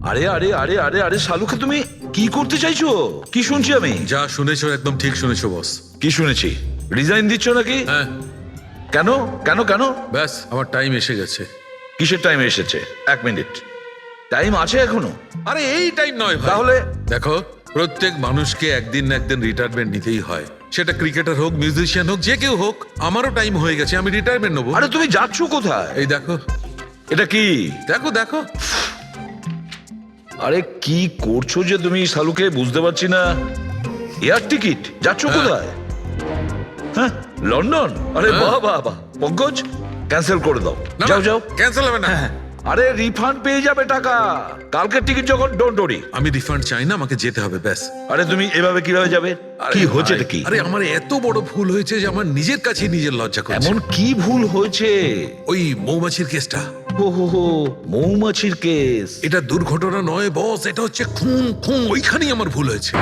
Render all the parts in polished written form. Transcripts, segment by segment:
আরে আরে আরে আরে আরে শালুকে তুমি কি করতে চাইছো? কি শুনছি আমি? যা শুনেছো একদম ঠিক শুনেছো বস। কি শুনেছি? রিজাইন দিচ্ছ নাকি? হ্যাঁ। কেন কেন কেন? ব্যাস আমার টাইম এসে গেছে। কিসের টাইম এসেছে? 1 মিনিট, টাইম আছে এখনো? আরে এই টাইম নয় ভাই। তাহলে দেখো, প্রত্যেক মানুষকে একদিন না একদিন রিটায়ারমেন্ট নিতেই হয়, সেটা ক্রিকেটার হোক, মিউজিশিয়ান হোক, যে কেউ হোক। আমারও টাইম হয়ে গেছে, আমি রিটায়ারমেন্ট নেবো। আরে তুমি যাচ্ছ কোথায়? এই দেখো, এটা কি? দেখো দেখো। আরে কি করছো যে তুমি শালুকে, বুঝতে পারছি না। এয়ার টিকিট, যাচ্ছ কোথায়? হ্যাঁ, লন্ডন? আরে বাহ বাহ বাহ। পঙ্কজ, ক্যান্সেল করে দাও, যাও যাও। ক্যান্সেল হবে না। আরে রিফান্ড পেয়ে যাবে টাকা কালকের টিকিট যখন, ডোন্ট ওরি। আমি রিফান্ড চাই না, আমাকে যেতে হবে ব্যাস। আরে তুমি এভাবে কিভাবে যাবে? আরে কি হচ্ছে ভাই, কি? আরে আমার এত বড় ভুল হয়েছে যে আমার নিজের কাছে নিজের লজ্জা করছে। এমন কি ভুল হয়েছে? ওই মৌমাছির কেসটা। হো হো হো, মৌমাছির কেস। এটা দুর্ঘটনা নয় বস, এটা হচ্ছে খুন। খুন, ওইখানেই আমার ভুল হয়েছে।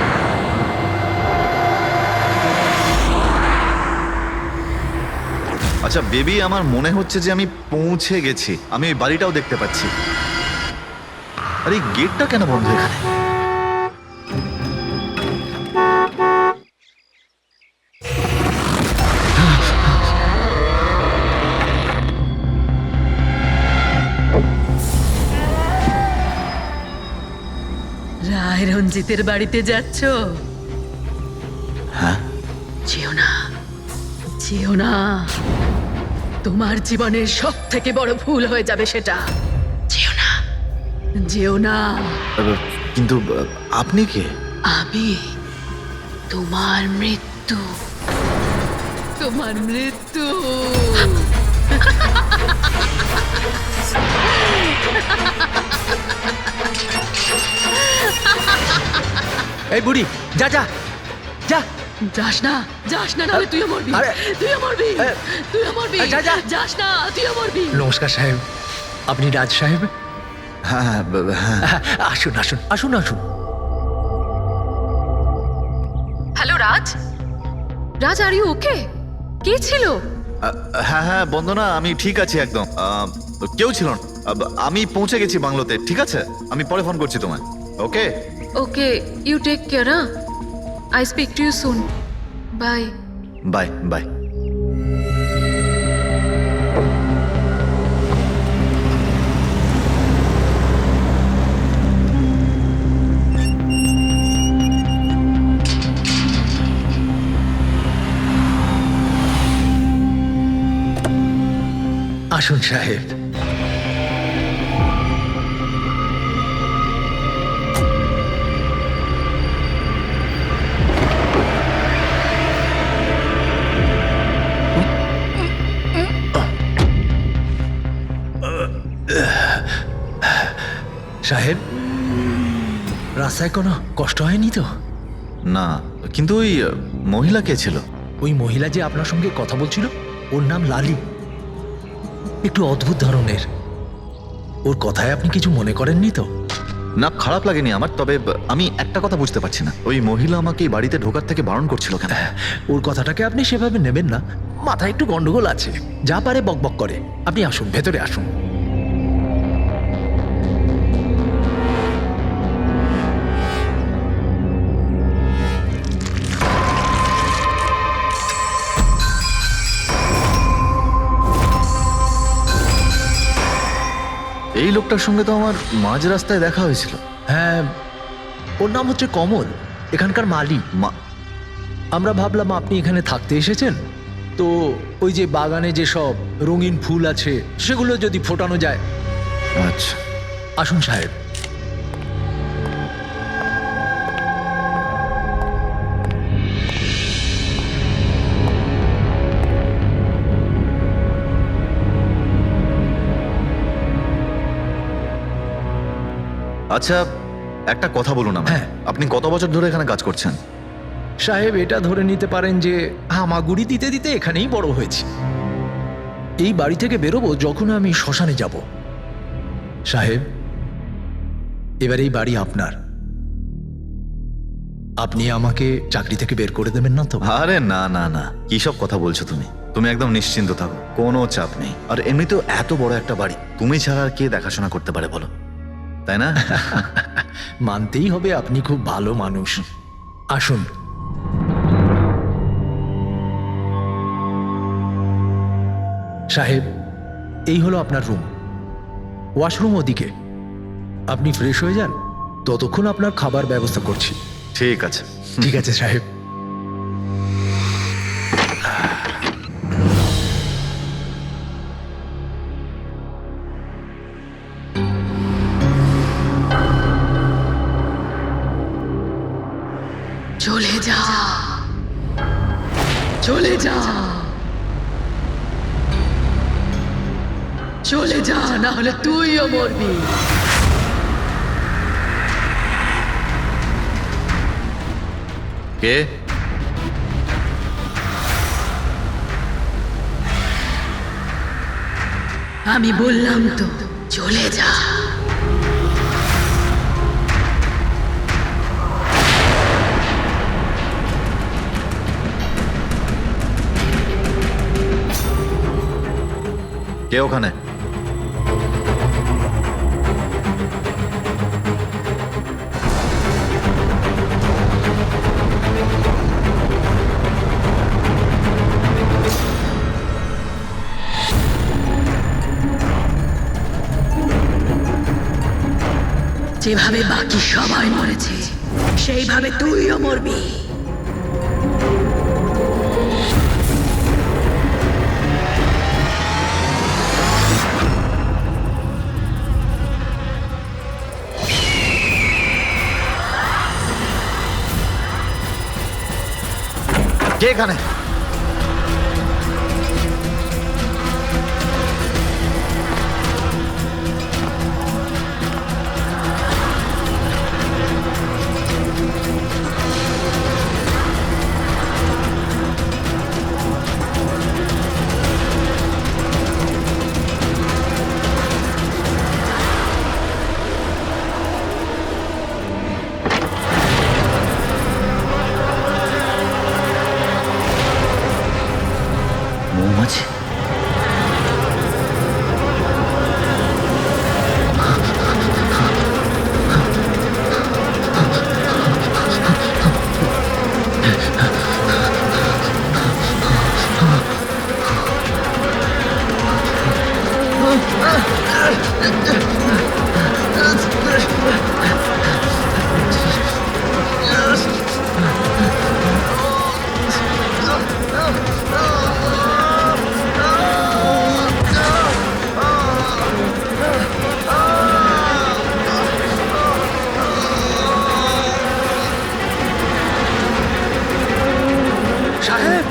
আচ্ছা বেবি, আমার মনে হচ্ছে যে আমি পৌঁছে গেছি। আমি ওই বাড়িটাও দেখতে পাচ্ছি। আরে এই গেটটা কেন বন্ধ এখানে? রায় রঞ্জিতের বাড়িতে যাচ্ছ? হ্যাঁ। যেও না, যেও না। তোমার জীবনের সব থেকে বড় ভুল হয়ে যাবে সেটা। যেও না, যেও না। কিন্তু আপনি কে? আমি তোমার মৃত্যু, তোমার মৃত্যু। এই বুড়ি, যা যা যা। যাস না, যাস না, নাহলে তুইও মরবি। আরে, তুইও মরবি, তুইও মরবি। যা, যা। যাস না, তুইও মরবি। নমস্কার সাহেব, আপনি রাজ সাহেব? হ্যাঁ হ্যাঁ হ্যাঁ। আসুন আসুন আসুন আসুন। Hello Raj, Raj are you okay? কে ছিল? হ্যাঁ হ্যাঁ বন্দনা, আমি ঠিক আছি একদম। কেউ ছিল না। আমি পৌঁছে গেছি বাংলোতে। ঠিক আছে, আমি পরে ফোন করছি তোমায়। Okay okay, you take care. I speak to you soon. Bye. Bye bye. আসুন সাহেব। সাহেব, রাস্তায় কোনো কষ্ট হয়নি তো? না, কিন্তু ওই মহিলা কে ছিল? ওই মহিলা যে আপনার সঙ্গে কথা বলছিল, ওর নাম লালি। একটু অদ্ভুত ধরনের। ওর কথায় আপনি কিছু মনে করেননি তো? না, খারাপ লাগেনি আমার। তবে আমি একটা কথা বুঝতে পারছি না, ওই মহিলা আমাকে এই বাড়িতে ঢোকার থেকে বারণ করছিল কেন? ওর কথাটাকে আপনি সেভাবে নেবেন না। মাথায় একটু গন্ডগোল আছে, যা পারে বকবক করে। আপনি আসুন, ভেতরে আসুন। এই লোকটার সঙ্গে তো আমার মাঝ রাস্তায় দেখা হয়েছিল। হ্যাঁ, ওর নাম হচ্ছে কমল, এখানকার মালি। আমরা ভাবলাম আপনি এখানে থাকতে এসেছেন, তো ওই যে বাগানে যেসব রঙিন ফুল আছে সেগুলো যদি ফোটানো যায়। আচ্ছা, আসুন সাহেব। আচ্ছা একটা কথা বলুন আমায়। হ্যাঁ। আপনি কত বছর ধরে এখানে কাজ করছেন? সাহেব, এটা ধরে নিতে পারেন যে হামাগুড়ি দিতে দিতে এখানেই বড় হয়েছি। এই বাড়ি থেকে বেরোবো যখন আমি শ্মশানে যাব। সাহেব, এবার এই বাড়ি আপনার। আপনি আমাকে চাকরি থেকে বের করে দেবেন না তো? আরে না না না, কি সব কথা বলছো তুমি? তুমি একদম নিশ্চিন্ত থাকো, কোনো চাপ নেই। আর এমনিতেও এত বড় একটা বাড়ি, তুমি ছাড়া আর কে দেখাশোনা করতে পারে বলো? তাই না? মানতেই হবে আপনি খুব ভালো মানুষ। আসুন। সাহেব, এই হলো আপনার রুম। ওয়াশরুম ওদিকে। আপনি ফ্রেশ হয়ে যান, ততক্ষণ আপনার খাবার ব্যবস্থা করছি। ঠিক আছে। ঠিক আছে সাহেব। চলে যা, চলে যা, চলে যা, না হলে তুইও মরবি। কে? আমি বললাম তো চলে যা। কে ওখানে? যেভাবে বাকি সবাই মরেছে সেইভাবে তুইও মরবি। কে এখানে? মৌমাছি? সাহেব,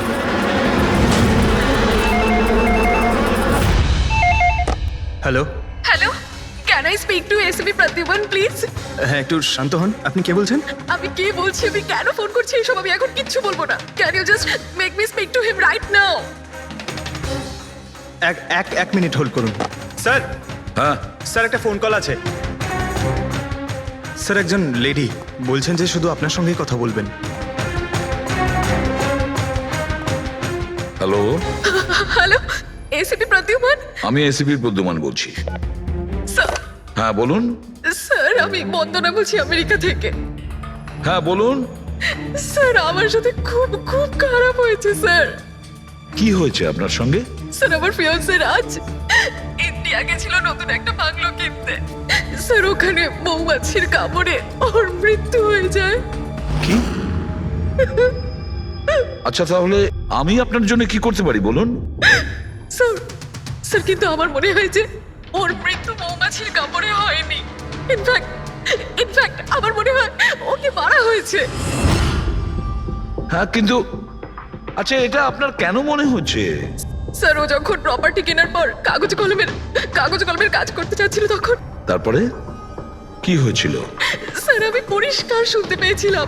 hello. Hello, can I speak to SB Pratiman please? হ্যাঁ, একটু শান্ত হন। আপনি কে বলছেন? আমি কে বলছি, আমি কেন ফোন করছি এসব আমি এখন কিচ্ছু বলবো না। Can you just make me speak to him right now? এক মিনিট হোল্ড করুন। স্যার, হ্যাঁ, স্যার একটা ফোন কল আছে। স্যার, একজন লেডি বলছেন যে শুধু আপনার সঙ্গেই কথা বলবেন। Hello, hello, SB Pratiman? আমি এসিপির প্রদ্যুমান বলছি। স্যার, হ্যাঁ বলুন। স্যার আমি বন্দনা বলছি আমেরিকা থেকে। হ্যাঁ বলুন। স্যার আমার সাথে খুব খুব খারাপ হয়েছে স্যার। কি হয়েছে আপনার সঙ্গে? স্যার আমার ফিয়ান্সে রাজ ইন্ডিয়া গেছিল নতুন একটা বাংলো কিনতে। স্যার ওখানে মৌমাছির কামড়ে ওর মৃত্যু হয়ে যায়। কি? আচ্ছা তাহলে আমি আপনার জন্য কি করতে পারি বলুন? স্যার, স্যার কিন্তু আমার মনে হয় যে ওর মৃত্যু মৌমাছির কামড়ে হয়নি। ইনফ্যাক্ট আমার মনে হয় ওকে মারা হয়েছে। হ্যাঁ কিন্তু আচ্ছা এটা আপনার কেন মনে হচ্ছে? স্যার ও যখন প্রপার্টি কেনার পর কাগজ কলমের কাজ করতে চাচ্ছিল তখন। তারপরে কি হয়েছিল? স্যার আমি পরিষ্কার শুনতে পেয়েছিলাম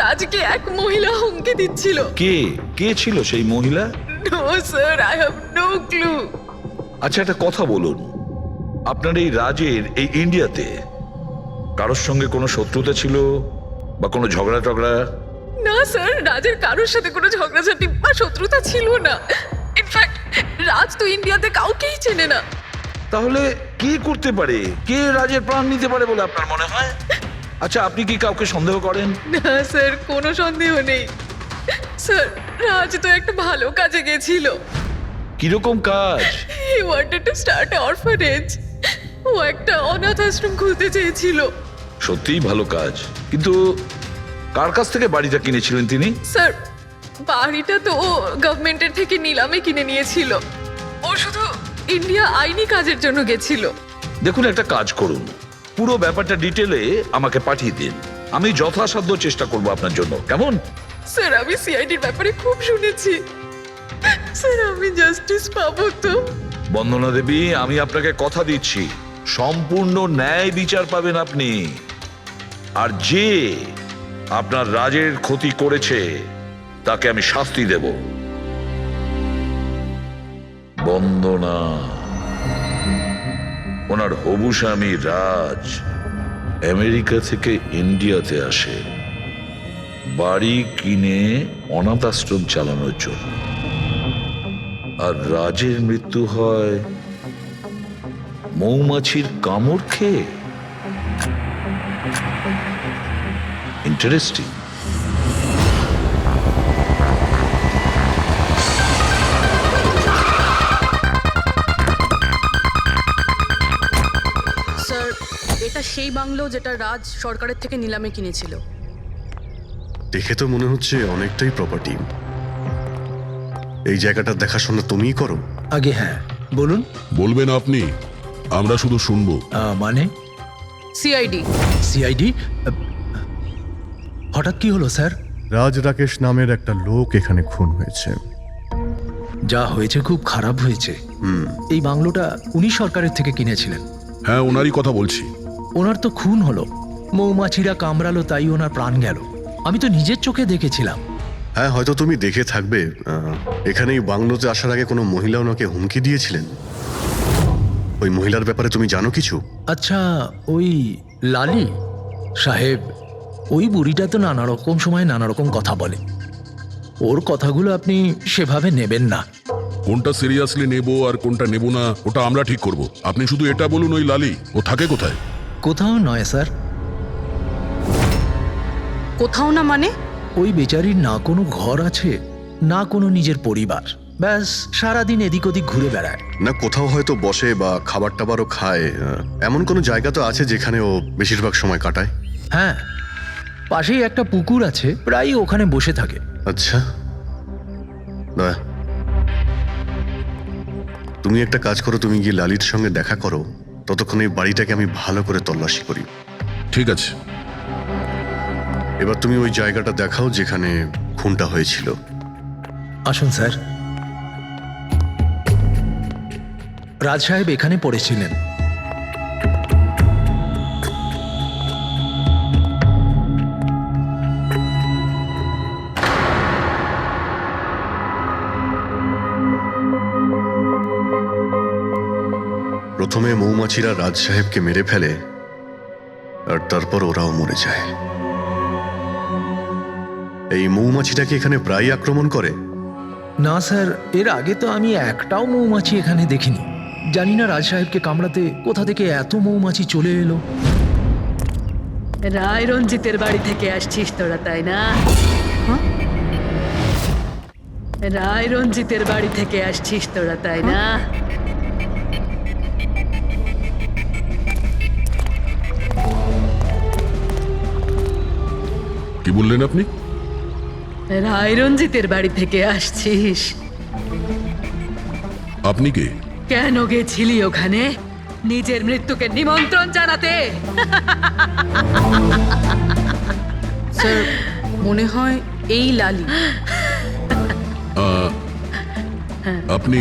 রাজকে এক মহিলা হুমকি দিচ্ছিল। কে ছিল সেই মহিলা? No sir, I have no clue. আচ্ছা একটা কথা বলুন, আপনার এই রাজের এই ইন্ডিয়াতে কারোর সঙ্গে কোনো শত্রুতা ছিল বা কোনো ঝগড়া টগড়া? না স্যার, রাজের কারোর সাথে কোনো ঝগড়াঝাটি বা শত্রুতা ছিল না। ইনফ্যাক্ট রাজ তো ইন্ডিয়াতে কাউকেই চেনে না। তাহলে কি করতে পারে, কে রাজের প্রাণ নিতে পারে বলে আপনার মনে হয়? আচ্ছা, আপনি কি কাউকে সন্দেহ করেন? না স্যার, কোনো সন্দেহ নেই। স্যার, রাজ তো একটা ভালো কাজে গেছিল। কিরকম কাজ? He wanted to start a orphanage. ও একটা অনাথ আশ্রম খুলতে চেয়েছিল। সত্যিই ভালো কাজ, কিন্তু কার কাছ থেকে বাড়িটা কিনেছিলেন তিনি? স্যার, বাড়িটা তো ও গভর্নমেন্টের থেকে নিলামে কিনে নিয়েছিল। ও শুধু ইন্ডিয়া আইনি কাজের জন্য গেছিল। দেখুন, একটা কাজ করুন, পুরো ব্যাপারটা ডিটেলে আমাকে পাঠিয়ে দিন। আমি যথাসাধ্য চেষ্টা করব আপনার জন্য, কেমন? স্যার, আমি সিআইডির ব্যাপারে খুব শুনেছি। স্যার, আমি জাস্টিস পাবো তো? বন্দনা দেবী, আমি আপনাকে কথা দিচ্ছি, সম্পূর্ণ ন্যায় বিচার পাবেন আপনি। আর যে আপনার রাজের ক্ষতি করেছে তাকে আমি শাস্তি দেব। বন্দনা, ওনার হবু স্বামী রাজ আমেরিকা থেকে ইন্ডিয়াতে আসে বাড়ি কিনে অনাথ আশ্রম চালানোর জন্য। আর রাজের মৃত্যু হয় মৌমাছির কামড় খেয়ে। ইন্টারেস্টিং। স্যার, এটা সেই বাংলো যেটা রাজ সরকারের থেকে নিলামে কিনেছিল। দেখে তো মনে হচ্ছে অনেকটাই প্রপার্টি। এই জায়গাটা দেখাশোনা তুমিই করো? আগে হ্যাঁ, বলুন। বলবেন আপনি, আমরা শুধু শুনবো। মানে সিআইডি। সিআইডি? হঠাৎ কি হলো স্যার? রাজ রাকেশ নামের একটা লোক এখানে খুন হয়েছে। যা হয়েছে খুব খারাপ হয়েছে। এই বাংলোটা উনি সরকারের থেকে কিনেছিলেন। হ্যাঁ, ওনারই কথা বলছি। ওনার তো খুন হলো, মৌমাছিরা কামড়ালো, তাই ওনার প্রাণ গেল। আমি তো নিজের চোখে দেখেছিলাম। হ্যাঁ, হয়তো তুমি দেখে থাকবে। এখানে এই বাংলোতে আসার আগে কোনো মহিলা ওনাকে হুমকি দিয়েছিলেন। ওই মহিলার ব্যাপারে তুমি জানো কিছু? আচ্ছা, ওই লালি সাহেব, ওই বুড়িটা তো নানা রকম সময় নানা রকম কথা বলে। ওর কথাগুলো আপনি সেভাবে নেবেন না। কোনটা সিরিয়াসলি নেব আর কোনটা নেব না ওটা আমরা ঠিক করব। আপনি শুধু এটা বলুন, ওই লালি ও থাকে কোথায়? কোথাও নয় স্যার। কোথাও না মানে? ওই বেচারির না কোনো ঘর আছে, না কোনো নিজের পরিবার। ব্যাস সারাদিন এদিক ওদিক ঘুরে বেড়ায়। না কোথাও হয়তো বসে বা খাবার টাবারও খায়, এমন কোনো জায়গা তো আছে যেখানে ও বেশিরভাগ সময় কাটায়? হ্যাঁ, পাশেই একটা পুকুর আছে, প্রায়ই ওখানে বসে থাকে। আচ্ছা, দয়া, তুমি একটা কাজ করো, তুমি গিয়ে লালির সঙ্গে দেখা করো। ততক্ষণ এই বাড়িটাকে আমি ভালো করে তল্লাশি করি। ঠিক আছে। এবার তুমি ওই জায়গাটা দেখাও যেখানে খুনটা হয়েছিল। আসুন স্যার। রাজ সাহেব এখানে পড়েছিলেন। প্রথমে মৌমাছিরা রাজ সাহেবকে মেরে ফেলে, আর তারপর ওরাও মরে যায়। এই মৌমাছিটাকে এখানে প্রায় আক্রমণ করে? না স্যার, এর আগে তো আমি একটাও মৌমাছি এখানে দেখিনি। জানি না রাজ সাহেবকে কামড়াতে কোথা থেকে এত মৌমাছি চলে এলো। রায় রঞ্জিতের বাড়ি থেকে আসছিস তোরা, তাই না? রায় রঞ্জিতের বাড়ি থেকে আসছিস তোরা, তাই না? কি বললেন আপনি? রায় রঞ্জিতের বাড়ি থেকে আসছিস? আপনি কে? কেন গেছিলি ওখানে? নিজের মৃত্যুকে নিমন্ত্রণ জানাতে? স্যার, মনে হয় এই লালি। আপনি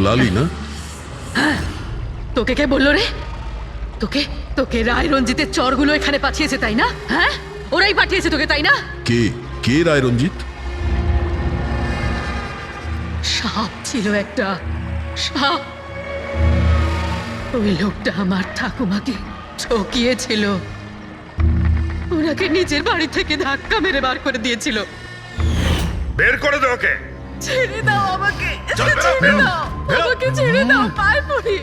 লালি না? তোকে কে বললো রে? তোকে তোকে রায় রঞ্জিতের চরগুলো এখানে পাঠিয়েছে, তাই না? হ্যাঁ, ওরাই পাঠিয়েছে তোকে, তাই না? কে কে রায় রঞ্জিত? সাপ ছিল একটা, সাপ। ওই লোকটা আমার ঠাকুমাকে ঠকিয়েছিল। ওনাকে নিজের বাড়ি থেকে ধাক্কা মেরে বার করে দিয়েছিল। বের করে দে ওকে। ছেড়ে দাও আমাকে, ছেড়ে দাও। আমাকে ছেড়ে দাও, পায়ে পড়ি।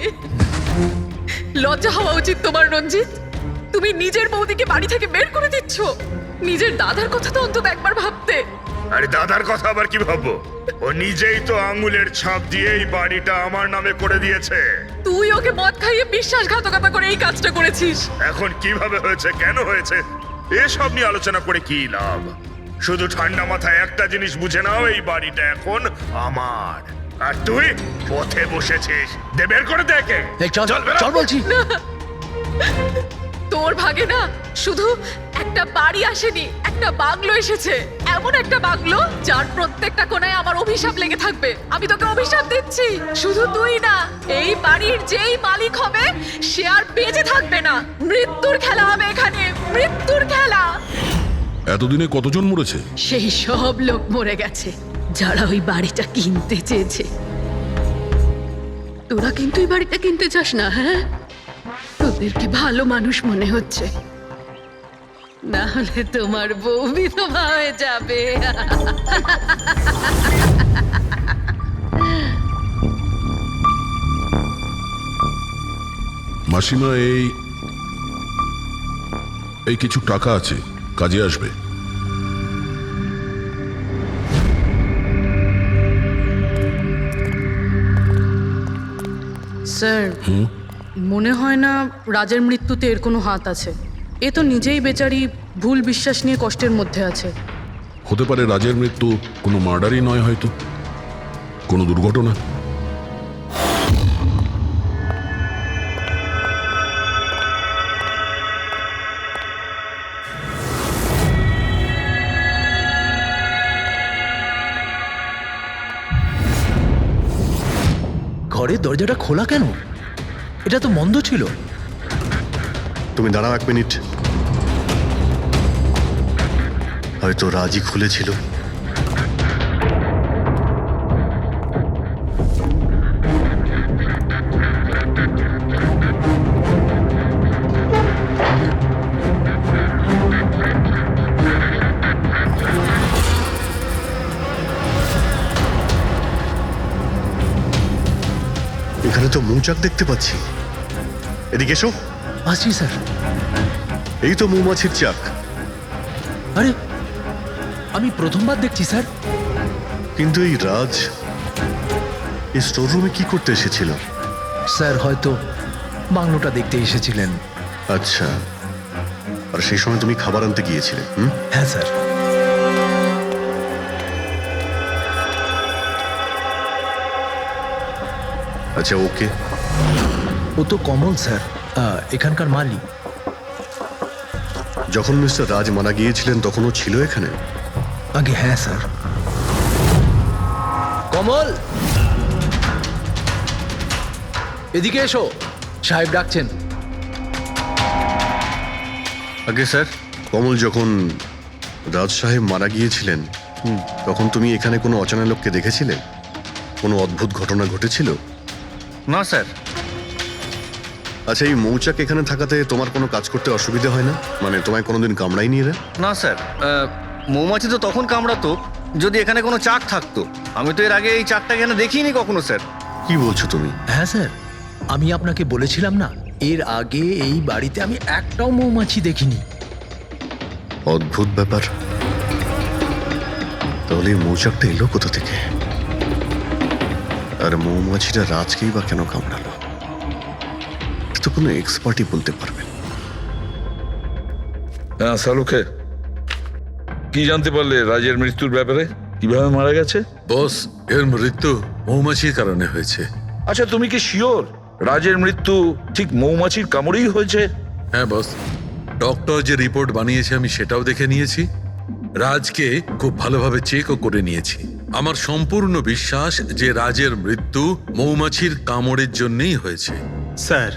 লজ্জা হওয়া উচিত তোমার, রঞ্জিত। তুমি নিজের বৌদিকে বাড়ি থেকে বের করে দিচ্ছ। নিজের দাদার কথা তো অন্তত একবার ভাবতে। আরে দাদার কথা আবার কি ভাববো? ও নিজেই তো আঙ্গুলের ছাপ দিয়ে এই বাড়িটা আমার নামে করে দিয়েছে। তুই ওকে মদ খাইয়ে বিশ্বাসঘাতকতা করে এই কাজটা করেছিস। এখন কিভাবে হয়েছে, কেন হয়েছে, এসব নিয়ে আলোচনা করে কি লাভ? শুধু ঠান্ডা মাথায় একটা জিনিস বুঝে নাও, এই বাড়িটা এখন আমার। আর তুই পথে বসেছিস। দে বের করে দেখে। এই চল চল বলছি। তোর ভাগে না শুধু একটা বাড়ি আসেনি, একটা বাংলো এসেছে। এমন একটা বাংলো যার প্রত্যেকটা কোণায় আমার অভিশাপ লেগে থাকবে। আমি তোকে অভিশাপ দিচ্ছি। শুধু তুই না, এই বাড়ির যেই মালিক হবে সে আর বেঁচে থাকবে না। মৃত্যুর খেলা হবে এখানে, মৃত্যুর খেলা। এতদিনে কতজন মরেছে? সেই সব লোক মরে গেছে যারা ওই বাড়িটা কিনতে চেয়েছে। তোরা কিন্তু এই বাড়িটা কিনতে চাস না, হ্যাঁ? তোদেরকে ভালো মানুষ মনে হচ্ছে, না হলে তোমার বউ বিধবা হয়ে যাবে। মাসিমা, এই কিছু টাকা আছে, কাজে আসবে। স্যার, মনে হয় না রাজের মৃত্যুতে এর কোনো হাত আছে। এ তো নিজেই বেচারি ভুল বিশ্বাস নিয়ে কষ্টের মধ্যে আছে। হতে পারে রাজের মৃত্যু কোনো মার্ডারই নয়, হয়তো কোনো দুর্ঘটনা। ঘরের দরজাটা খোলা কেন? এটা তো বন্ধ ছিল। তুমি দাঁড়াও 1 মিনিট। হয়তো রাজি খুলেছিল। এখানে তো মৌচাক দেখতে পাচ্ছি। এদিকে এসো। আসছি স্যার। এই তো মৌমাছির চাক। আরে, আমি প্রথমবার দেখছি স্যার। কিন্তু এই রাজ এই স্টোর রুমে কি করতে এসেছিল? স্যার হয়তো বাংলোটা দেখতে এসেছিলেন। আচ্ছা, আর সেই সময় তুমি খাবার আনতে গিয়েছিলে? হ্যাঁ স্যার। আচ্ছা, ওকে। ও তো কমল স্যার, এখানকার মালিক। যখন মিস্টার রাজ মারা গিয়েছিলেন তখন ও ছিল এখানে? আগে হ্যাঁ স্যার। কমল, এদিকে এসো, সাহেব ডাকছেন। আগে স্যার। কমল, যখন রাজ সাহেব মারা গিয়েছিলেন তখন তুমি এখানে কোনো অচেনা লোককে দেখেছিলে? কোনো অদ্ভুত ঘটনা ঘটেছিল? না স্যার। আচ্ছা, এই মৌচাক এখানে থাকাতে তোমার কোনো কাজ করতে অসুবিধা হয় না? মানে তোমায় কোনোদিন কামড়ায়নি এরা? না স্যার, মৌমাছি তো তখন কামড়াতো যদি এখানে কোনো চাক থাকতো। আমি তো এর আগে এই চাকটা এখানে দেখিনি কখনো স্যার। কি বলছো তুমি? হ্যাঁ স্যার, আমি আপনাকে বলেছিলাম না, এর আগে এই বাড়িতে আমি একটাও মৌমাছি দেখিনি। অদ্ভুত ব্যাপার। তাহলে এই মৌচাকটা এলো কোথা থেকে? আর মৌমাছিটা রাজকেই বা কেন কামড়ালো? তো কোনো এক্সপার্টই বলতে পারবেন। হ্যাঁ শালুকে, কি জানতে পারলে রাজের মৃত্যুর ব্যাপারে? কিভাবে মারা গেছে? বস, এর মৃত্যু মৌমাছির কারণে হয়েছে। আচ্ছা, তুমি কি শিওর রাজের মৃত্যু ঠিক মৌমাছির কামড়েই হয়েছে? হ্যাঁ বস, ডক্টর যে রিপোর্ট বানিয়েছে আমি সেটাও দেখে নিয়েছি। রাজকে খুব ভালোভাবে চেকও করে নিয়েছি। আমার সম্পূর্ণ বিশ্বাস যে রাজের মৃত্যু মৌমাছির কামড়ের জন্যই হয়েছে। স্যার,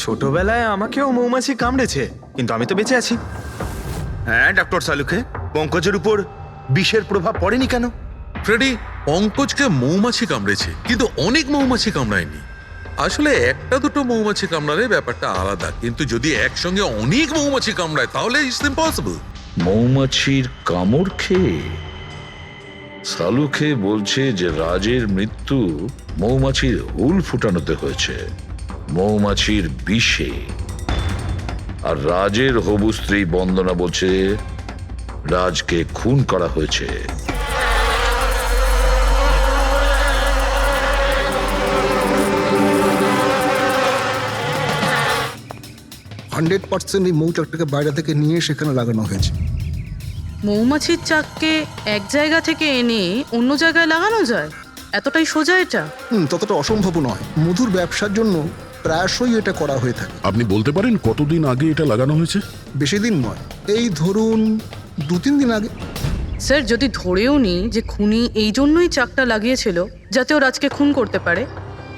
ছোটবেলায় আমাকেও মৌমাছি কামড়েছে, কিন্তু আমি তো বেঁচে আছি। হ্যাঁ ডক্টর সালুকে, পঙ্কজের উপর বিষের প্রভাব পড়েনি কেন? ফ্রেডি, পঙ্কজকে মৌমাছি কামড়েছে, কিন্তু অনেক মৌমাছি কামড়ায়নি। আসলে একটা দুটো মৌমাছি কামড়ালে ব্যাপারটা আলাদা, কিন্তু যদি একসঙ্গে অনেক মৌমাছি কামড়ায় তাহলে ইটস ইম্পসিবল। মৌমাছির কামড় খেয়ে? সালুকে বলছে যে রাজের মৃত্যু মৌমাছির হুল ফুটানোতে হয়েছে, মৌমাছির বিষে। আর রাজের হবু স্ত্রী বন্দনা বলছে রাজকে খুন করা হয়েছে। 100% এই মৌচাকটাকে বাইরে থেকে নিয়ে সেখানে লাগানো হয়েছে। মৌমাছির চাককে এক জায়গা থেকে এনে অন্য জায়গায় লাগানো যায়? এতটাই সোজা এটা? ততটা অসম্ভব নয়। মধুর ব্যবসার জন্য প্রায়শই এটা করা হয়ে থাকে। আপনি বলতে পারেন কতদিন আগে এটা লাগানো হয়েছে? বেশি দিন নয়, এই ধরুন 2-3 দিন আগে। স্যার, যদি ধরেও নি যে খুনি এই জন্যই চাকটা লাগিয়েছিল যাতে ও রাজকে খুন করতে পারে,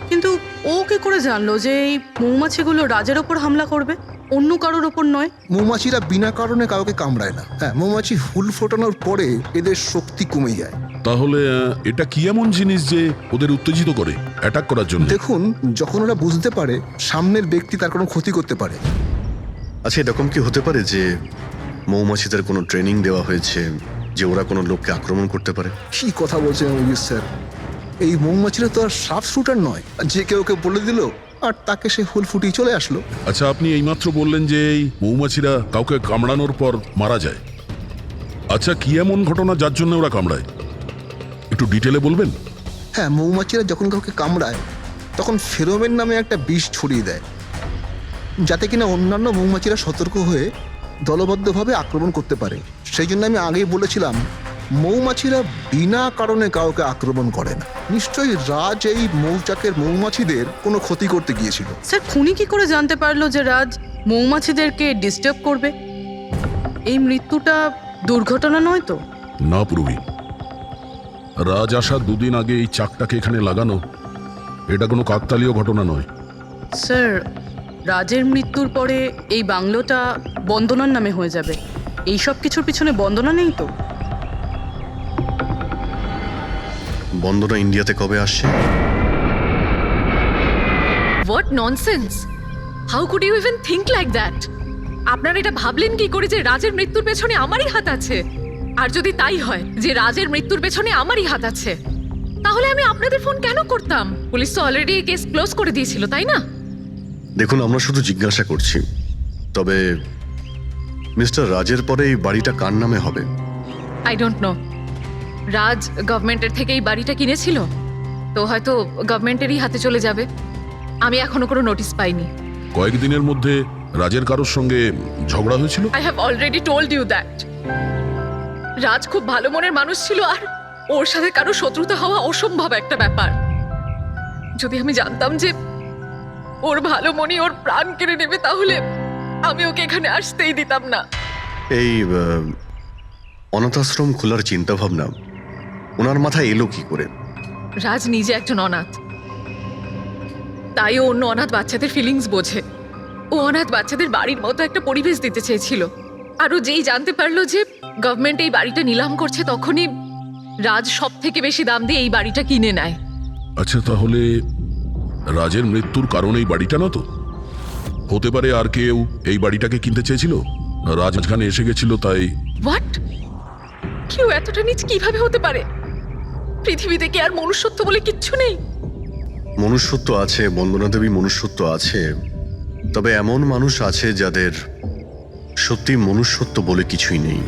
কিন্তু ও কি করে জানলো যে এই মৌমাছিগুলো রাজের ওপর হামলা করবে, অন্য কারোর ওপর নয়? মৌমাছিরা বিনা কারণে কাউকে কামড়ায় না। হ্যাঁ, মৌমাছি হুল ফোটানোর পরে এদের শক্তি কমে যায়। তাহলে এটা কি এমন জিনিস যে ওদের উত্তেজিত করে অ্যাটাক করার জন্য? দেখুন, যখন ওরা বুঝতে পারে সামনের ব্যক্তি তার কোনো ক্ষতি করতে পারে। আচ্ছা, এরকম কি হতে পারে যে মৌমাছিদের কোনো ট্রেনিং দেওয়া হয়েছে যে ওরা কোনো লোককে আক্রমণ করতে পারে? কি কথা বলছেন অভিজিৎ স্যার? এই মৌমাছিরা তো আর সাফ শুটার নয় যে কেউ ওকে বলে দিল আর তাকে সে হুল ফুটিয়ে চলে আসলো। আচ্ছা, আপনি এইমাত্র বললেন যে এই মৌমাছিরা কাউকে কামড়ানোর পর মারা যায়। আচ্ছা, কি এমন ঘটনা যার জন্য ওরা কামড়ায়, একটু ডিটেলে বলবেন? হ্যাঁ, মৌমাছিরা যখন কাউকে কামড়ায় তখন ফেরোমেন নামে একটা বিষ ছড়িয়ে দেয়, যাতে কিনা অন্যান্য মৌমাছিরা সতর্ক হয়ে দলবদ্ধভাবে আক্রমণ করতে পারে। সেই জন্য আমি আগেই বলেছিলাম মৌমাছিরা বিনা কারণে কাউকে আক্রমণ করে না। নিশ্চয়ই রাজ এই মৌচাকের মৌমাছিদের কোনো ক্ষতি করতে গিয়েছিল। স্যার, খুনি কি করে জানতে পারলো যে রাজ মৌমাছিদেরকে ডিস্টার্ব করবে? এই মৃত্যুটা দুর্ঘটনা নয় তো? না পুরবি, রাজ আসার 2 দিন আগে এই চাকটাকে এখানে লাগানো এটা কোনো কাকতালীয় ঘটনা নয়। স্যার, রাজের মৃত্যুর পরে এই বাংলোটা বন্দনার নামে হয়ে যাবে। এই সব কিছুর পিছনে বন্দনা নেই তো? বন্দনা ইন্ডিয়াতে কবে আসছে? What nonsense! How could you even think like that? আপনারা এটা ভাবলেন কি করে যে রাজের মৃত্যুর পেছনে আমারই হাত আছে? আর যদি তাই হয় যে রাজের মৃত্যুর পেছনে আমারই হাত আছে, তাহলে আমি আপনাদের ফোন কেন করতাম? পুলিশ তো অলরেডি কেস ক্লোজ করে দিয়েছিল, তাই না? দেখুন, আমরা শুধু জিজ্ঞাসা করছি। তবে মিস্টার রাজের পরে এই বাড়িটা কার নামে হবে? I don't know. রাজ গভর্নমেন্টের থেকে এই বাড়িটা কিনেছিল, তো হয়তো গভর্নমেন্টেরই হাতে চলে যাবে। আমি এখনো কোনো নোটিশ পাইনি। কয়েকদিনের মধ্যে রাজের কারোর সঙ্গে ঝগড়া হয়েছিল? I have already told you that. Raj খুব ভালো মনের মানুষ ছিল, আর ওর সাথে কারো শত্রুতা হওয়া অসম্ভব একটা ব্যাপার। যদি আমি জানতাম যে ওর ভালো মনই ওর প্রাণ কেড়ে নেবে, তাহলে আমি ওকে এখানে আসতেই দিতাম না। এই অনাথাশ্রম খোলার চিন্তা ভাবনা ওনার মাথায় এলো কি করে? রাজ নিজে একজন অনাথ, তাই ও অন্য অনাথ বাচ্চাদের ফিলিংস বোঝে। ও অনাথ বাচ্চাদের বাড়ির মতো একটা পরিবেশ দিতে চেয়েছিল। আর ও যেই জানতে পারলো যে গভর্নমেন্ট এই বাড়িটা নিলাম করছে, তখনই রাজ সব থেকে বেশি দাম দিয়ে এই বাড়িটা কিনে নেয়। আচ্ছা, তাহলে রাজের মৃত্যুর কারণ এই বাড়িটা না তো? হতে পারে আর কেউ এই বাড়িটাকে কিনতে চেয়েছিল, রাজ মাঝখানে এসে গেছিল তাই। হোয়াট? কেউ এতটা নিচ কিভাবে হতে পারে? পৃথিবীতে কি আর মনুষ্যত্ব বলে কিচ্ছু নেই? মনুষ্যত্ব আছে বন্দনা দেবী, মনুষ্যত্ব আছে। তবে এমন মানুষ আছে যাদের সত্যি মনুষ্যত্ব বলে কিছুই নেই।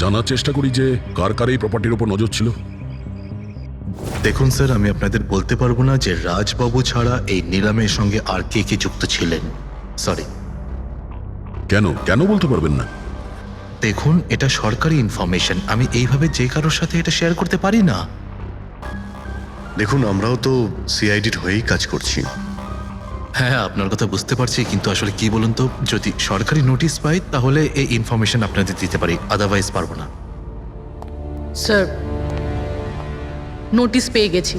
জানার চেষ্টা করি যে কার কার এই প্রপার্টির উপর নজর ছিল। দেখুন স্যার, আমি আপনাদের বলতে পারবো না যে রাজবাবু ছাড়া এই নিলামের সঙ্গে আর কে কে যুক্ত ছিলেন। সরি। কেন কেন বলতে পারবেন না? দেখুন, এটা সরকারি ইনফরমেশন, আমি এইভাবে যে কারোর সাথে এটা শেয়ার করতে পারি না। দেখুন, আমরাও তো সিআইডির হয়েই কাজ করছি। হ্যাঁ, আপনার কথা বুঝতে পারছি, কিন্তু আসলে কি বলুন তো, যদি সরকারি নোটিশ পাই তাহলে এই ইনফরমেশন আপনাদের দিতে পারি, আদারওয়াইজ পারবো না। স্যার, নোটিশ পেয়ে গেছি।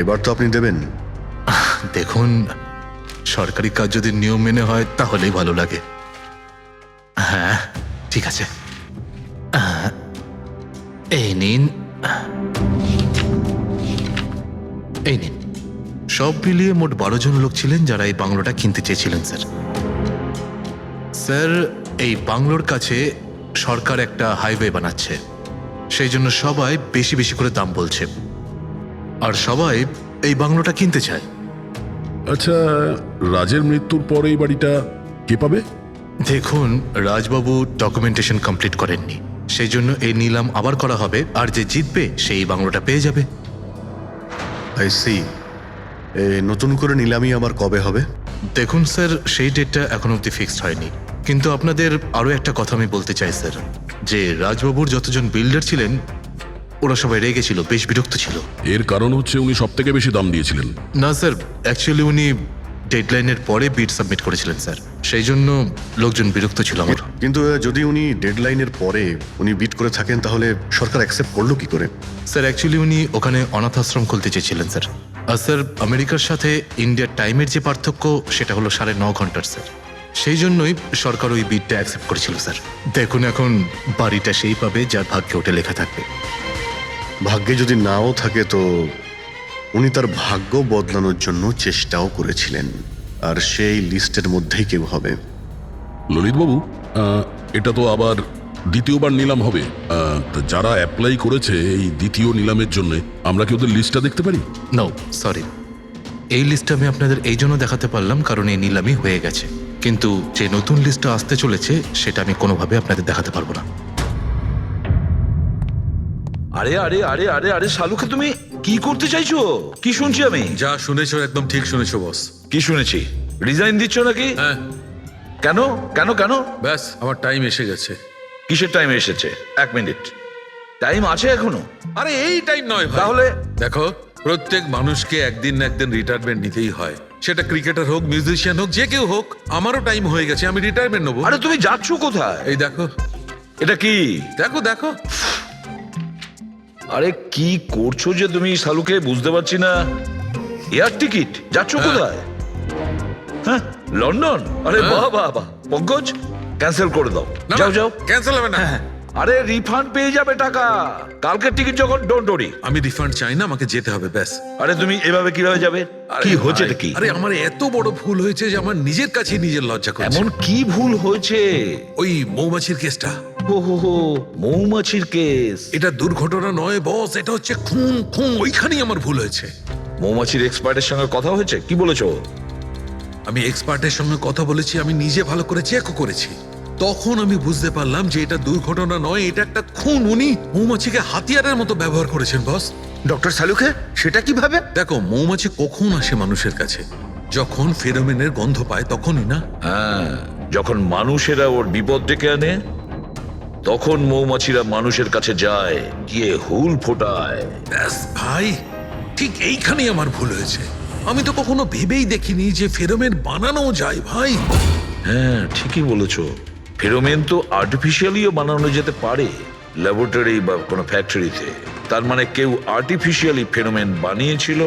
এবার তো আপনি দেবেন। দেখুন, সরকারি কাজ যদি নিয়ম মেনে হয় তাহলেই ভালো লাগে। হ্যাঁ, ঠিক আছে, এই নিন, এই নিন। সব মিলিয়ে মোট 12 জন লোক ছিলেন যারা এই বাংলোটা কিনতে চেয়েছিলেন। স্যার, এই বাংলোর কাছে সরকার একটা হাইওয়ে বানাচ্ছে, সেই জন্য সবাই বেশি বেশি করে দাম বলছে, আর সবাই এই বাংলোটা কিনতে চায়। আচ্ছা, রাজের মৃত্যুর পরে এই বাড়িটা কে পাবে? দেখুন, রাজবাবু ডকুমেন্টেশন কমপ্লিট করেননি, সেই জন্য এই নিলাম আবার করা হবে, আর যে জিতবে সেই বাংলোটা পেয়ে যাবে। I see. নতুন করে নিলামি আবার কবে হবে? দেখুন স্যার, সেই ডেটটা এখন অবধি ফিক্সড হয়নি, কিন্তু আপনাদের আরও একটা কথা আমি বলতে চাই স্যার, যে রাজবাবুর যতজন বিল্ডার ছিলেন ওরা সবাই রেগে ছিল, বেশ বিরক্ত ছিল। এর কারণ হচ্ছে উনি সব থেকে বেশি দাম দিয়েছিলেন। না স্যার, অ্যাকচুয়ালি উনি ডেডলাইনের পরে বিড সাবমিট করেছিলেন স্যার, সেই জন্য লোকজন বিরক্ত ছিল আমার। কিন্তু যদি উনি ডেডলাইনের পরে উনি বিট করে থাকেন তাহলে সরকার অ্যাকসেপ্ট করলো কি করে? স্যার অ্যাকচুয়ালি উনি ওখানে অনাথ আশ্রম খুলতে চেয়েছিলেন স্যার। আর স্যার, আমেরিকার সাথে ইন্ডিয়ার টাইমের যে পার্থক্য সেটা হলো 9.5 ঘন্টার স্যার, সেই জন্যই সরকার ওই বিডটা অ্যাকসেপ্ট করেছিল স্যার। দেখুন এখন বাড়িটা সেই পাবে যার ভাগ্যে ওটা লেখা থাকবে। ভাগ্যে যদি নাও থাকে তো উনি তার ভাগ্য বদলানোর জন্য চেষ্টাও করেছিলেন, আর সেই লিস্টের মধ্যেই কেউ হবে। ললিতবাবু, এটা তো আবার দ্বিতীয়বার নিলাম হবে। তা যারা অ্যাপ্লাই করেছে এই দ্বিতীয় নিলামের জন্য, আমরা কি ওদের লিস্টটা দেখতে পারি? নো সরি, এই লিস্টটা আমি আপনাদের এই জন্য দেখাতে পারলাম কারণ এই নিলামই হয়ে গেছে, কিন্তু যে নতুন লিস্টটা আসতে চলেছে সেটা আমি কোনোভাবে আপনাদের দেখাতে পারবো না। আরে আরে আরে আরে আরে শালুকে, তুমি কি করতে চাইছো? কি শুনছি আমি? যা শুনেছো একদম ঠিক শুনেছো বস। কি শুনেছি? রিজাইন দিচ্ছ নাকি? হ্যাঁ। কেন কেন কেন? ব্যাস, আমার টাইম এসে গেছে। কিসের টাইম এসেছে? 1 মিনিট টাইম আছে এখনো? আরে এই টাইম নয় ভাই। তাহলে দেখো, প্রত্যেক মানুষকে একদিন না একদিন রিটায়ারমেন্ট নিতেই হয়, সেটা ক্রিকেটার হোক, মিউজিশিয়ান হোক, যে কেউ হোক। আমারও টাইম হয়ে গেছে, আমি রিটায়ারমেন্ট নেবো। আরে তুমি যাচ্ছ কোথায়? এই দেখো, এটা কি? দেখো দেখো। আরে কি করছো যে তুমি শালুকে, বুঝতে পারছি না। এয়ার টিকিট, যাচ্ছ কোথায়? হ্যাঁ, লন্ডন? আরে বাহ বাহ বাহ। পঙ্কজ, ক্যান্সেল করে দাও, না, যাও যাও। ক্যান্সেল হবে না। আরে রিফান্ড পেয়ে যাবে টাকা, কালকের টিকিট যখন, ডোন্ট ওরি। আমি রিফান্ড চাই না, আমাকে যেতে হবে ব্যাস। আরে তুমি এভাবে কিভাবে যাবে? আরে কি হচ্ছে ভাই, কি? আরে আমার এত বড় ভুল হয়েছে যে আমার নিজের কাছে নিজের লজ্জা করছে। এমন কি ভুল হয়েছে? ওই মৌমাছির কেসটা। হো হো হো, মৌমাছির কেস। এটা দুর্ঘটনা নয় বস, এটা হচ্ছে খুন। খুন, ওইখানেই আমার ভুল হয়েছে। মৌমাছির এক্সপার্টের সঙ্গে কথা হয়েছে? কি বলেছো? আমি এক্সপার্টের সঙ্গে কথা বলেছি, আমি নিজে ভালো করে চেকও করেছি। তখন আমি বুঝতে পারলাম যে এটা দুর্ঘটনা নয়, এটা একটা খুন। উনি মৌমাছিকে হাতিয়ারের মতো ব্যবহার করেছেন বস। ডক্টর শালুকে, সেটা কিভাবে? দেখো, মৌমাছি কখন আসে মানুষের কাছে? যখন ফেরোমেনের গন্ধ পায় তখনই না? হ্যাঁ, যখন মানুষেরা ওর বিপদ ডেকে আনে তখন মৌমাছিরা মানুষের কাছে যায়, গিয়ে হুল ফোটায়। ব্যাস ভাই, ঠিক এইখানেই আমার ভুল হয়েছে। আমি তো কখনো ভেবেই দেখিনি যে ফেরোমেন বানানো যায় ভাই। হ্যাঁ, ঠিকই বলেছো। ফেরোমেন তো আর্টিফিশিয়ালিও বানানো যেতে পারে, ল্যাবরেটরি বা কোনো ফ্যাক্টরিতে। তার মানে কেউ আর্টিফিশিয়ালি ফেরোমেন বানিয়েছিল,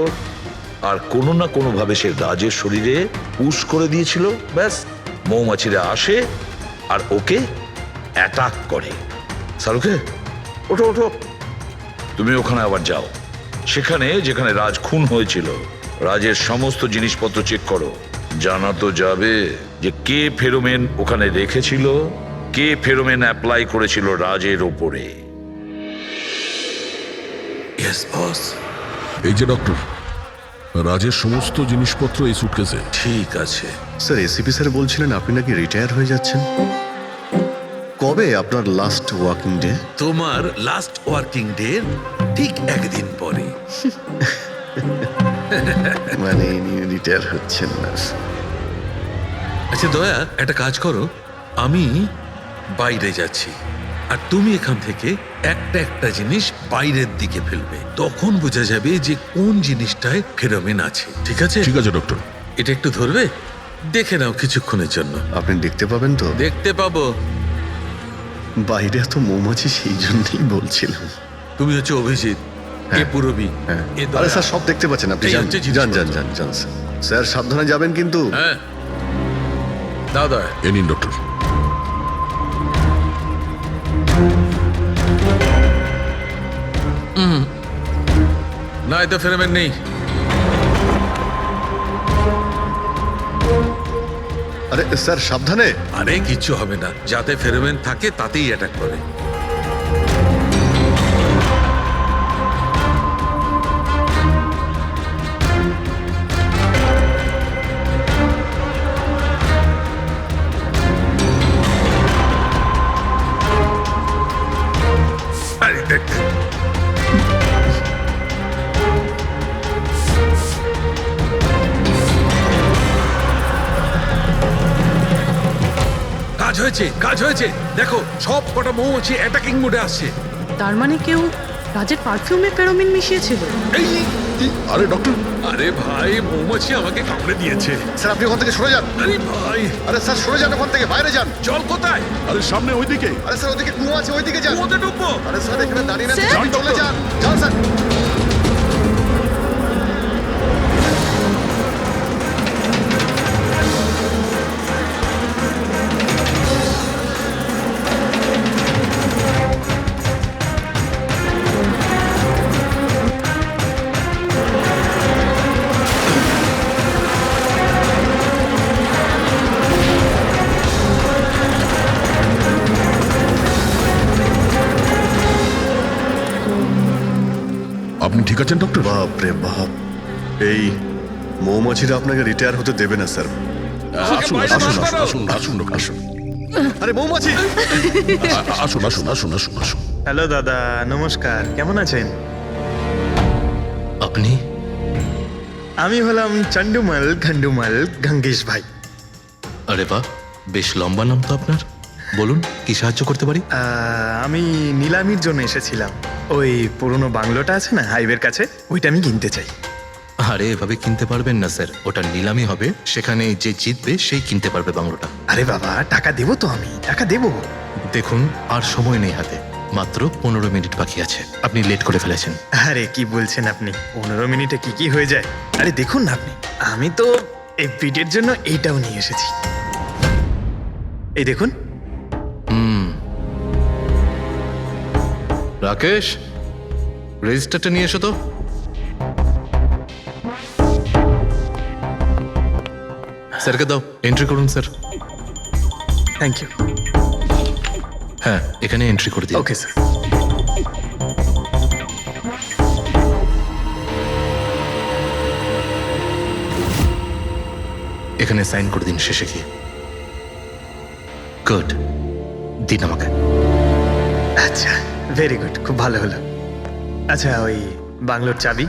আর কোনো না কোনো ভাবে সে রাজের শরীরে পুশ করে দিয়েছিল। ব্যাস, মৌমাছিরা আসে আর ওকে অ্যাটাক করে। শালুকে, ওঠো ওঠো, তুমি ওখানে আবার যাও, সেখানে যেখানে রাজ খুন হয়েছিল রাজের সমস্ত জিনিসপত্র চেক করো। জানা তো যাবে যে কে ফেরোমেন ওখানে রেখেছিল, কে ফেরোমেন অ্যাপ্লাই করেছিল রাজের ওপরে। Yes boss. এই যে ডক্টর, রাজের সমস্ত জিনিসপত্র এই সুটকেসে। ঠিক আছে স্যার, এসিপি স্যার বলছিলেন আপনি নাকি রিটায়ার হয়ে যাচ্ছেন। কবে আপনার লাস্ট ওয়ার্কিং ডে? তোমার লাস্ট ওয়ার্কিং ডে ঠিক একদিন পরে। মানে রিটায়ার হচ্ছেন না? আচ্ছা দয়া, একটা কাজ করো, আমি বাইরে যাচ্ছি আর তুমি এখান থেকে একটা একটা জিনিস বাইরের দিকে ফেলবে, তখন বোঝা যাবে যে কোন জিনিসটায় ফেরোমেন আছে। ঠিক আছে? ঠিক আছে ডক্টর। এটা একটু ধরবে, দেখে নাও কিছুক্ষণের জন্য। আপনি দেখতে পাবেন তো? দেখতে পাবো। বাইরে এত মৌমাছি, সেই জন্যই বলছিলাম। তুমি হচ্ছে অভিজিৎ, এ পুরবী, হ্যাঁ। এ দয়া। আরে স্যার, সব দেখতে পাচ্ছেন আপনি। এই যান হচ্ছে যান যান জিনিসপত্র। যান যান স্যার। স্যার সাবধানে যাবেন কিন্তু। হ্যাঁ, দাও দয়া। এ নিন ডক্টর। না, এতে ফেরোমেন নেই। আরে স্যার সাবধানে। আরে কিচ্ছু হবে না, যাতে ফেরোমেন থাকে তাতেই অ্যাটাক করে। আরে দেখ দেখ। কাজ হয়েছে, কাজ হয়েছে। দেখো সব কটা মৌমাছি অ্যাটাকিং মোডে আসছে। তার মানে কেউ রাজের পারফিউমে ফেরোমিন মিশিয়েছিল। এই আরে ডক্টর, আরে ভাই, মৌমাছি আমাকে কামড়ে দিয়েছে। স্যার আপনি ওখান থেকে সরে যান। আরে ভাই, আরে স্যার সরে যান ওখান থেকে, বাইরে যান। জল কোথায়? আরে সামনে ওইদিকে। আরে স্যার ওদিকে কুয়ো আছে, ওইদিকে যান। কুয়োতে ডুববো? আরে স্যার এখানে দাঁড়িয়ে না, স্যার? চলে যান। যান স্যার। আপনি ঠিক আছেন ডক্টর? বাপ রে বাপ, এই মৌমাছিরা আপনাকে রিটায়ার হতে দেবে না স্যার। আসুন বাইরে আসুন বার করো। আসুন আসুন ডক্টর, আসুন। আরে মৌমাছি! আসুন আসুন আসুন আসুন আসুন। হ্যালো দাদা, নমস্কার, কেমন আছেন? আপনি? আমি হলাম চন্ডুমাল খন্ডুমাল গঙ্গেশ ভাই। আরে বাহ, বেশ লম্বা নাম তো আপনার। বলুন, কি সাহায্য করতে পারি? আমি নিলামির জন্য এসেছিলাম। ওই পুরনো বাংলোটা আছে না হাইওয়ের কাছে, ওইটা আমি কিনতে চাই। আরে এভাবে কিনতে পারবেন না স্যার, ওটা নিলামি হবে, সেখানে যে জিতবে সেই কিনতে পারবে বাংলোটা। আরে বাবা, টাকা দেবো তো, আমি টাকা দেবো। দেখুন, আর সময় নেই হাতে, মাত্র 15 মিনিট বাকি আছে। আপনি লেট করে ফেলেছেন। আরে কি বলছেন আপনি, 15 মিনিটে কি কি হয়ে যায়? আরে দেখুন না আপনি, আমি তো এই বিটের জন্য এইটাও নিয়ে এসেছি। এই দেখুন। রাকেশ, রেজিস্টারটা নিয়ে এসো তো। স্যারকে দাও, এন্ট্রি করুন স্যার। Thank you. হ্যাঁ, এখানে এন্ট্রি করে দিন। Okay sir. এখানে সাইন করে দিন শেষে গিয়ে। গুড, দিন আমাকে। আচ্ছা, ভেরি গুড, খুব ভালো হলো। আচ্ছা, ওই বাংলোর চাবি?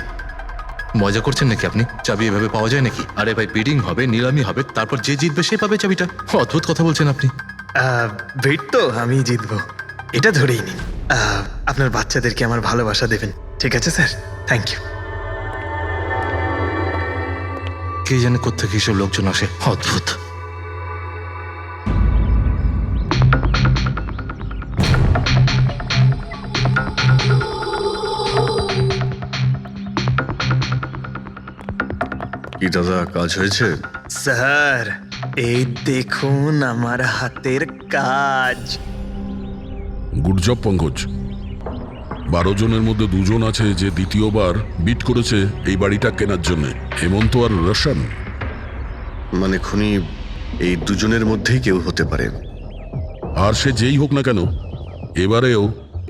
মজা করছেন নাকি আপনি? চাবি এভাবে পাওয়া যায় নাকি? আরে ভাই, বিডিং হবে, নিলামি হবে, তারপর যে জিতবে সে পাবে চাবিটা। অদ্ভুত কথা বলছেন আপনি। ভেট তো আমি জিতবো, এটা ধরেই নিন। আপনার বাচ্চাদেরকে আমার ভালোবাসা দেবেন, ঠিক আছে স্যার? Thank you. কে জানে কোত্থেকে এসব লোকজন আসে, অদ্ভুত। কি দাদা, কাজ হয়েছে? স্যার, এই দেখুন আমার হাতের কাজ। Good job Pankaj. 12 জনের মধ্যে 2 জন আছে যে দ্বিতীয়বার বিট করেছে এই বাড়িটা কেনার জন্য, হেমন্ত আর রোশন। মানে খুনি এই দুজনের মধ্যেই কেউ হতে পারে। আর সে যেই হোক না কেন, এবারেও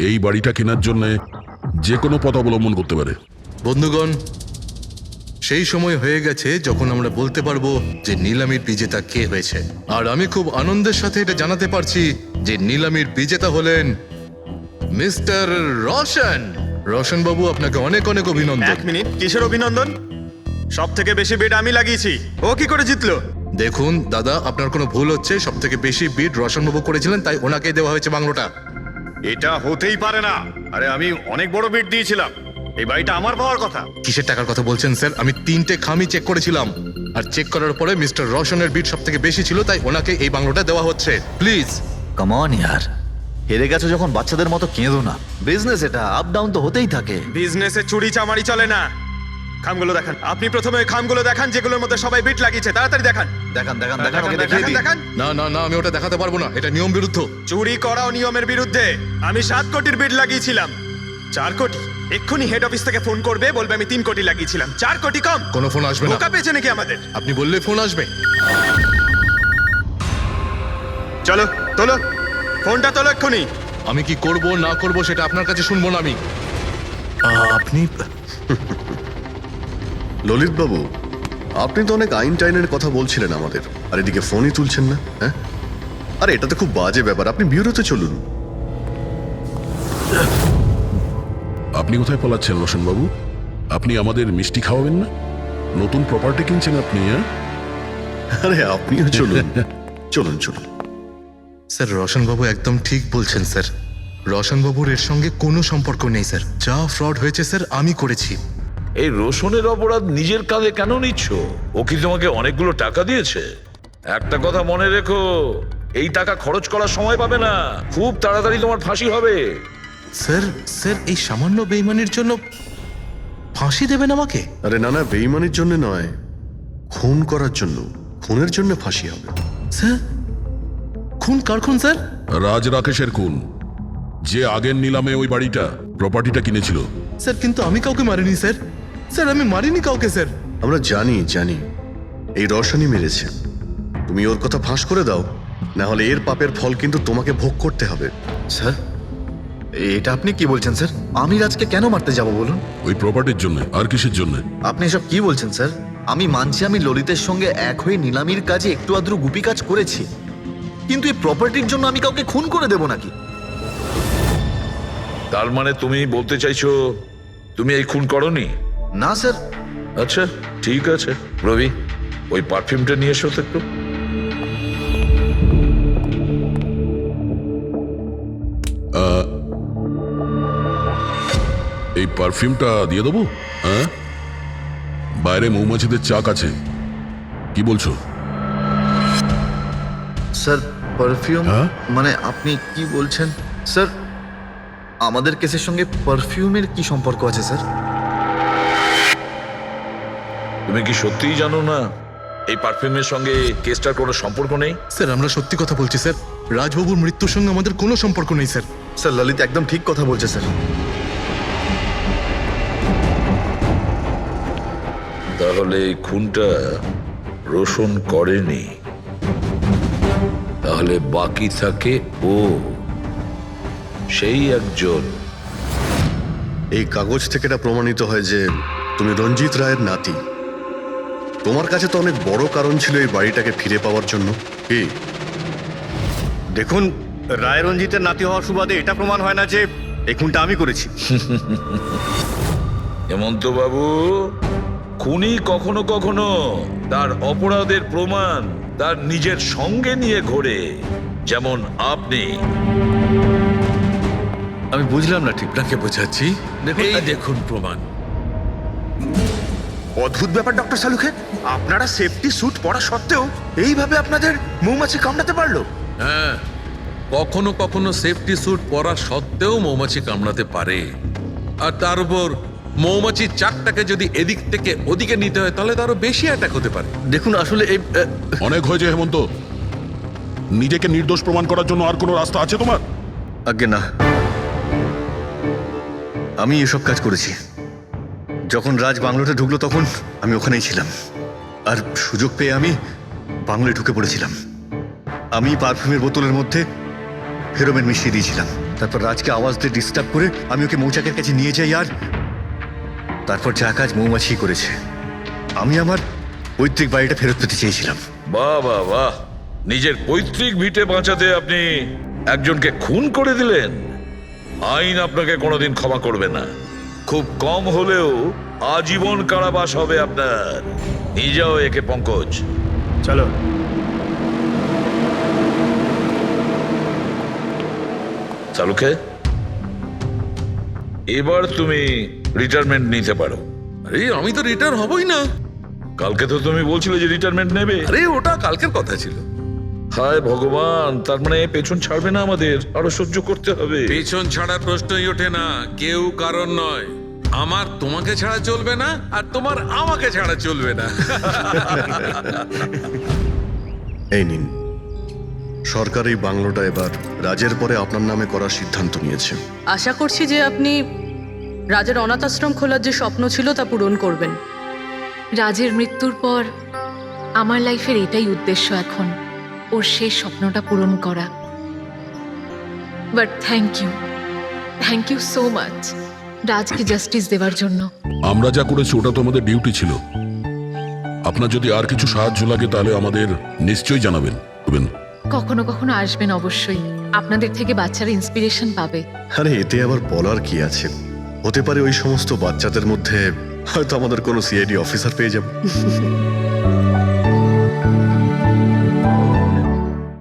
এই বাড়িটা কেনার জন্য যে কোনো পথ অবলম্বন করতে পারে। বন্ধুগণ, সেই সময় হয়ে গেছে যখন আমরা বলতে পারবো যে নিলামির বিজেতা কে হয়েছে। আর আমি খুব আনন্দের সাথে এটা জানাতে পারছি যে নিলামির বিজেতা হলেন মিস্টার রোশন। রোশন বাবু, আপনাকে অনেক অনেক অভিনন্দন। 1 মিনিট, কিসের অভিনন্দন? সব থেকে বেশি বিট আমি লাগিয়েছি, ও কি করে জিতলো? দেখুন দাদা, আপনার কোনো ভুল হচ্ছে। সব থেকে বেশি বিট রোশন বাবু করেছিলেন, তাই ওনাকেই দেওয়া হয়েছে বাংলোটা। এটা হতেই পারে না। আরে আমি অনেক বড় বিট দিয়েছিলাম, এই বাড়িটা আমার পাওয়ার কথা। কিসের টাকার কথা বলছেন স্যার? আমি 3টে খামি চেক করেছিলাম, আর চেক করার পরে মিস্টার রোশনের বিট সব থেকে বেশি ছিল, তাই ওনাকে এই বাংলোটা দেওয়া হচ্ছে। প্লিজ। কাম অন ইয়ার, হেরে গেছো যখন বাচ্চাদের মতো কেঁদো না। বিজনেস এটা, আপ ডাউন তো হতেই থাকে। বিজনেসে চুরি চামারি চলে না। খামগুলো দেখান, আপনি প্রথমে ওই খামগুলো দেখান যেগুলোর মধ্যে সবাই বিট লাগিয়েছে। তাড়াতাড়ি দেখান। দেখান দেখান দেখান, দেখান, ওকে দেখিয়ে দেখান, দিই। দেখান। না না না, আমি ওটা দেখাতে পারবো না, এটা নিয়ম বিরুদ্ধ। চুরি করাও নিয়মের বিরুদ্ধে। আমি 7 কোটির বিট লাগিয়েছিলাম। 4 কোটি? এক্ষুনি হেড অফিস থেকে ফোন করবে, বলবে আমি 3 কোটি লাগিয়েছিলাম। 4 কোটি কম? কোনো ফোন আসবে না। বোকা পেয়েছে নাকি আমাদের? আপনি বললে ফোন আসবে। চলো তোলো ফোনটা তোলো এক্ষুনি। আমি কি করব না করব সেটা আপনার কাছে শুনবো না আমি। আপনি ললিত বাবু, আপনি তো অনেক আইন টাইনের কথা বলছিলেন আমাদের, আর এদিকে ফোনই তুলছেন না। হ্যাঁ, আরে এটা তো খুব বাজে ব্যাপার। আপনি ব্যুরোতে চলুন। আপনি কোথায় পলাচ্ছেন রোশন বাবু? আপনি আমাদের মিষ্টি খাওয়াবেন না? নতুন প্রপার্টি কিনছেন আপনি? হ্যাঁ, আরে আপনিও চলুন। চলুন চলুন। স্যার রোশনবাবু একদম ঠিক বলছেন স্যার। রোশনবাবুর এর সঙ্গে কোনো সম্পর্ক নেই স্যার। যা ফ্রড হয়েছে স্যার আমি করেছি। এই রোশনের অপরাধ নিজের কাঁধে কেন নিচ্ছ? ও কি তোমাকে অনেকগুলো টাকা দিয়েছে? একটা কথা মনে রেখো, এই টাকা খরচ করার সময় পাবে না। খুব তাড়াতাড়ি তোমার ফাঁসি হবে। স্যার স্যার এই সামান্য বেইমানির জন্য ফাঁসি দেবেন আমাকে? আরে না না, বেইমানির জন্য নয়, খুন করার জন্য। খুনের জন্য ফাঁসি হবে। স্যার খুন কার খুন স্যার? রাজ রাকেশের খুন, যে আগের নিলামে ওই বাড়িটা প্রপার্টিটা কিনেছিল। স্যার কিন্তু আমি কাউকে মারিনি স্যার। স্যার আমি মারিনি কাউকে স্যার। আমরা জানি জানি এই রশনই মেরেছে। তুমি ওর কথা ফাঁস করে দাও, না হলে এর পাপের ফল কিন্তু তোমাকে ভোগ করতে হবে। স্যার, এটা আপনি কি বলছেন স্যার? আমি রাজকে কেন মারতে যাব বলুন? ওই প্রপার্টির জন্য। আর কিসের জন্য? আপনি এসব কি বলছেন স্যার? আমি মানছি আমি ললিতের সঙ্গে এক হয়ে নিলামির কাজে একটু আদ্রু গুপি কাজ করেছি, কিন্তু এই প্রপার্টির জন্য আমি কাউকে খুন করে দেব নাকি? তার মানে তুমি বলতে চাইছো তুমি এই খুন করনি? না স্যার। আচ্ছা ঠিক আছে, রবি ওই পারফিউমটা নিয়ে এসো তো একটু। এই পারফিউমটা দিয়ে দেবো? হ্যাঁ, বাইরে মৌমাছিদের চাক আছে। কি বলছো? স্যার পারফিউম হ্যাঁ? মানে আপনি কি বলছেন স্যার? আমাদের কেসের সঙ্গে পারফিউমের কি সম্পর্ক আছে স্যার? তুমি কি সত্যিই জানো না এই পারফিউমের সঙ্গে কেসটার কোনো সম্পর্ক নেই? স্যার আমরা সত্যি কথা বলছি স্যার। রাজবাবুর মৃত্যুর সঙ্গে আমাদের কোনো সম্পর্ক নেই স্যার। স্যার ললিত একদম ঠিক কথা বলছে স্যার। তাহলে এই খুনটা রোশন করেনি, তাহলে বাকি থাকে ও, সেই একজন। এই কাগজ থেকে এটা প্রমাণিত হয় যে তুমি রঞ্জিত রায়ের নাতি। তোমার কাছে তো অনেক বড় কারণ ছিল এই বাড়িটাকে ফিরে পাওয়ার জন্য। কি? দেখুন, রায় রঞ্জিতের নাতি হওয়ার সুবাদে এটা প্রমাণ হয় না যে এই খুনটা আমি করেছি। হেমন্ত বাবু, খুনি কখনো কখনো তার অপরাধের প্রমাণ তার নিজের সঙ্গে নিয়ে ঘোরে, যেমন আপনি। আমি বুঝলাম না ঠিক। আপনাকে বোঝাচ্ছি, এই দেখুন প্রমাণ। অদ্ভুত ব্যাপার ডক্টর সালুখে, আপনারা সেফটি স্যুট পরা সত্ত্বেও এইভাবে আপনাদের মৌমাছি কামড়াতে পারলো? হ্যাঁ, কখনো কখনো সেফটি স্যুট পরা সত্ত্বেও মৌমাছি কামড়াতে পারে। আর তার উপর মৌমাছির চাকটাকে যদি এদিক থেকে ওদিকে নিতে হয় তাহলে তারও বেশি অ্যাটাক হতে পারে। দেখুন আসলে এই অনেক হয়েছে হেমন্ত। নিজেকে নির্দোষ প্রমাণ করার জন্য আর কোনো রাস্তা আছে তোমার? আজ্ঞে না, আমি এসব কাজ করেছি। যখন রাজ বাংলোতে ঢুকলো তখন আমি ওখানেই ছিলাম, আর সুযোগ পেয়ে আমি বাংলোয় ঢুকে পড়েছিলাম। আমি পারফিউমের বোতলের মধ্যে ফেরোমেন মিশিয়ে দিয়েছিলাম। তারপর রাজকে আওয়াজ দিয়ে ডিস্টার্ব করে আমি ওকে মৌচাকের কাছে নিয়ে যাই, আর তারপর যা কাজ মৌমাছি করেছে। আমি আমার পৈতৃক বাড়িটা ফেরত পেতে চেয়েছিলাম। বাহ বাহ বাহ, নিজের পৈতৃক ভিটে বাঁচাতে আপনি একজনকে খুন করে দিলেন। আইন আপনাকে কোনোদিন ক্ষমা করবে না। খুব কম হলেও আজীবন কারাবাস হবে আপনার। নিয়ে যাও একে পঙ্কজ। চলো। চালুকে, এবার তুমি রিটায়ারমেন্ট নিতে পারো। আরে আমি তো রিটায়ার হবই না। কালকে তো তুমি বলছিলে যে রিটায়ারমেন্ট নেবে। আরে ওটা কালকের কথা ছিল। হায় ভগবান, তার মানে পেছন ছাড়বে না, আমাদের আরো সহ্য করতে হবে। পেছন ছাড়ার প্রশ্নই ওঠে না। কেউ কারণ নয়। আমার তোমাকে ছাড়া চলবে না, আর তোমার আমাকে ছাড়া চলবে না। এই নিন, সরকার এই বাংলোটা এবার রাজের পরে আপনার নামে করার সিদ্ধান্ত নিয়েছে। আশা করছি যে আপনি রাজের অনাথ আশ্রম খোলার যে স্বপ্ন ছিল তা পূরণ করবেন। রাজের মৃত্যুর পর আমার লাইফের এটাই উদ্দেশ্য এখন। ওর সেই স্বপ্নটা পূরণ করা। But thank you so much রাজকে জাস্টিস দেওয়ার জন্য। আমরা যা করেছি ওটা তো আমাদের ডিউটি ছিল। আপনার যদি আর কিছু সাহায্য লাগে তাহলে আমাদের নিশ্চয়ই জানাবেন। কখনো কখনো আসবেন অবশ্যই, আপনাদের থেকে বাচ্চারা ইন্সপিরেশন পাবে। আরে এতে আবার বলার কি আছে, হতে পারে ওই সমস্ত বাচ্চাদের মধ্যে হয়তো আমাদের কোনো সিআইডি অফিসার পেয়ে যাব।